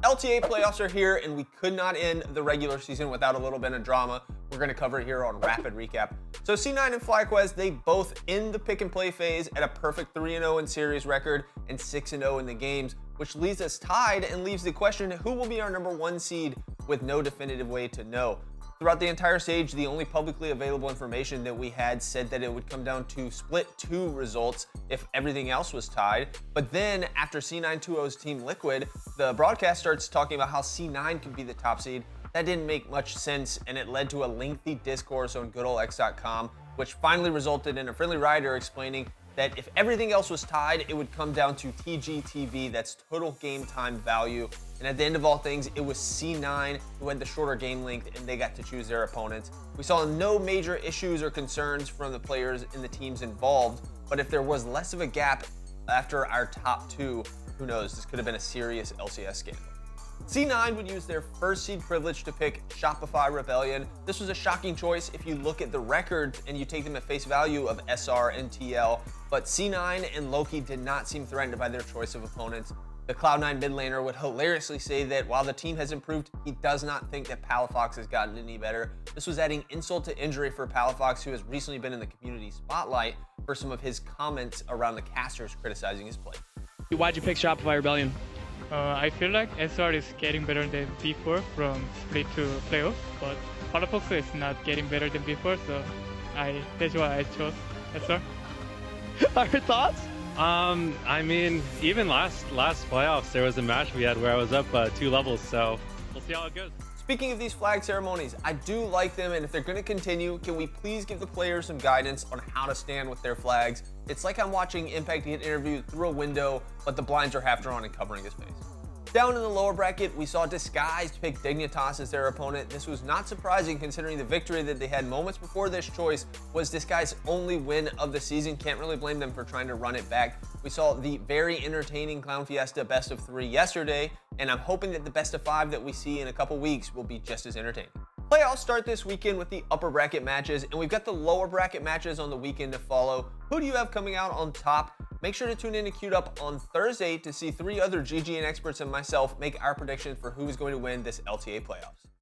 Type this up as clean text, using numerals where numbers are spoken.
LTA playoffs are here, and we could not end the regular season without a little bit of drama. We're going to cover it here on Rapid Recap. So C9 and FlyQuest, they both end the pick and play phase at a perfect 3-0 in series record and 6-0 in the games, which leaves us tied and leaves the question, who will be our number one seed, with no definitive way to know. Throughout the entire stage, the only publicly available information that we had said that it would come down to split 2 results if everything else was tied. But then after C9 2-0's Team Liquid, the broadcast starts talking about how C9 could be the top seed. That didn't make much sense, and it led to a lengthy discourse on goodolx.com, which finally resulted in a friendly writer explaining that if everything else was tied, it would come down to TGTV, that's total game time value. And at the end of all things, it was C9 who had the shorter game length, and they got to choose their opponents. We saw no major issues or concerns from the players in the teams involved, but if there was less of a gap after our top 2, who knows, this could have been a serious LCS scandal. C9 would use their first seed privilege to pick Shopify Rebellion. This was a shocking choice if you look at the records and you take them at face value of SR and TL, but C9 and Loki did not seem threatened by their choice of opponents. The Cloud9 mid laner would hilariously say that while the team has improved, he does not think that Palafox has gotten any better. This was adding insult to injury for Palafox, who has recently been in the community spotlight for some of his comments around the casters criticizing his play. Why'd you pick Shopify Rebellion? I feel like SR is getting better than B4 from split to playoff, but Palafox is not getting better than B4, so that's why I chose SR. Your thoughts? I mean, even last playoffs, there was a match we had where I was up 2 levels, so we'll see how it goes. Speaking of these flag ceremonies, I do like them, and if they're going to continue, can we please give the players some guidance on how to stand with their flags? It's like I'm watching Impact get interviewed through a window, but the blinds are half drawn and covering his face. Down in the lower bracket, we saw Disguised pick Dignitas as their opponent. This was not surprising considering the victory that they had moments before this choice was Disguised's only win of the season. Can't really blame them for trying to run it back. We saw the very entertaining Clown Fiesta best of 3 yesterday, and I'm hoping that the best of 5 that we see in a couple weeks will be just as entertaining. Playoffs start this weekend with the upper bracket matches, and we've got the lower bracket matches on the weekend to follow. Who do you have coming out on top? Make sure to tune in to Queued Up on Thursday to see 3 other GGN experts and myself make our predictions for who is going to win this LTA playoffs.